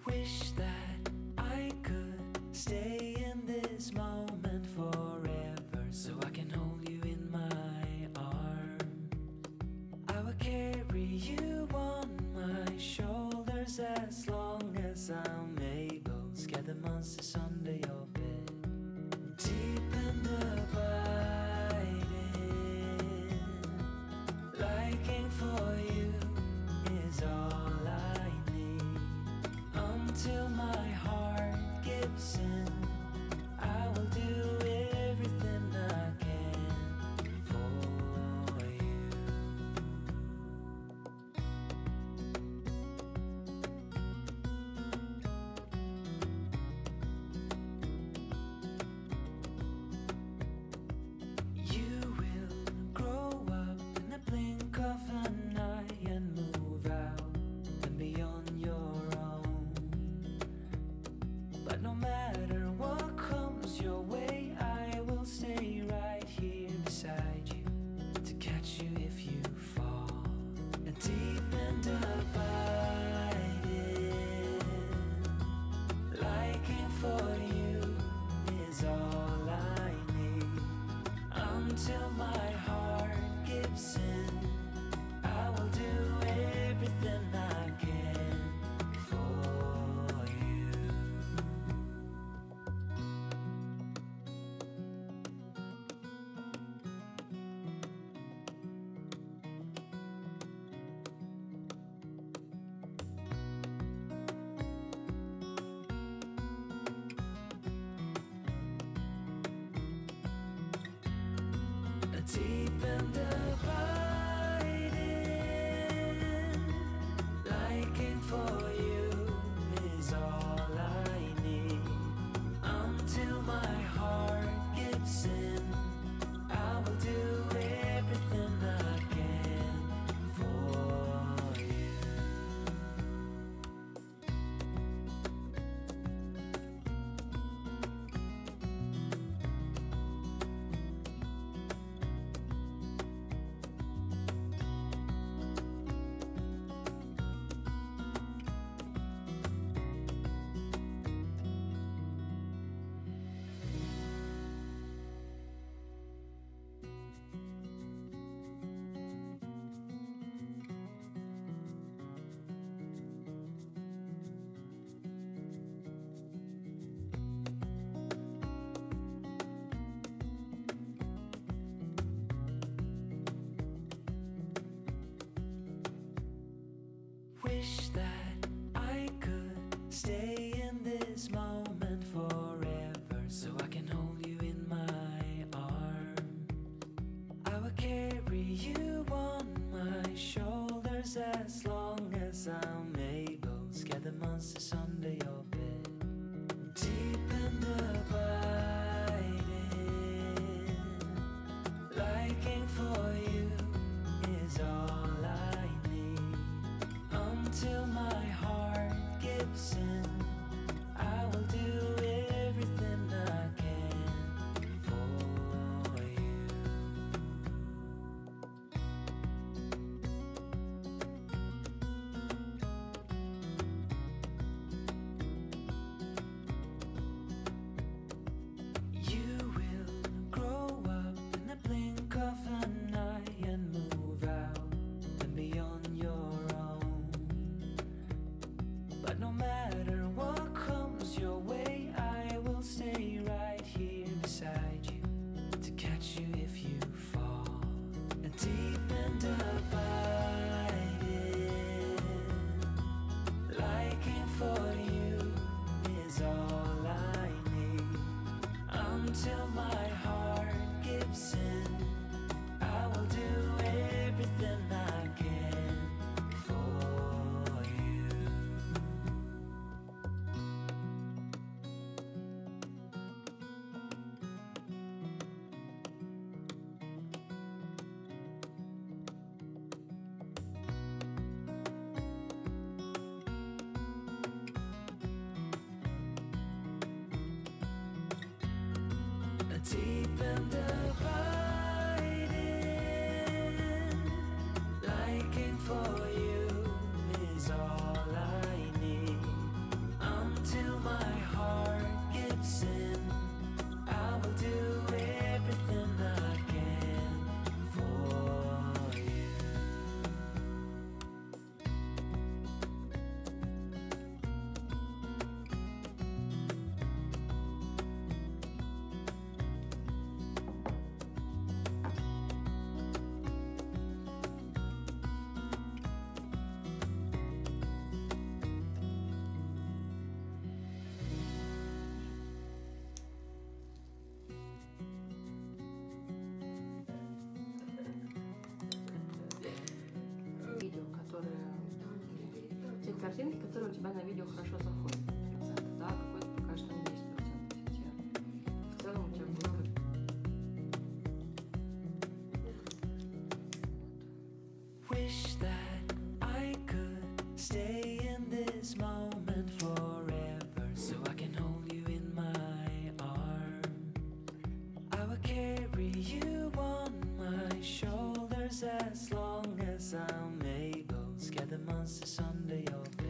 Wish that I could stay in this moment forever, so I can hold you in my arms. I will carry you on my shoulders as long as I'm able. Scare the monsters under your bed, deep and abiding. Liking for you is all I need. Until my heart gives in, I will do everything I can for you. You will grow up in the blink of an eye and move out and beyond your own. But no matter what comes your way, I will stay right here beside you to catch you if you fall. And deep and abiding, liking for you is all I need. Until my heart gives in, I will do everything I can for you. Deep and abiding, liking for you is all I need. Until my heart gives in, I will do everything I can for you. Wish that I could stay in this moment forever, so I can hold you in my arms. I will carry you on my shoulders as long as I'm able. Scare the monsters under your bed, deep and abiding. Liking for you is all I need. Until my heart gives in, I will do everything I can for you. You will grow up in the blink of an eye and move out and beyond your own. But no matter what comes your way, I will stay right here beside you to catch you if you fall. And deep and abiding, liking for you is all I need. Until my heart gives in, I will do everything I can for you. Deep and abiding, liking for you is all I need. картинки, которые у тебя на видео хорошо заходят, проценты, да, какой-то покажешь там 10% хотя. В целом у тебя будет как... Wish that I could stay in this moment forever, so I can hold you in my arms. I will carry you on my shoulders as long as I'm able. Scare the monsters under your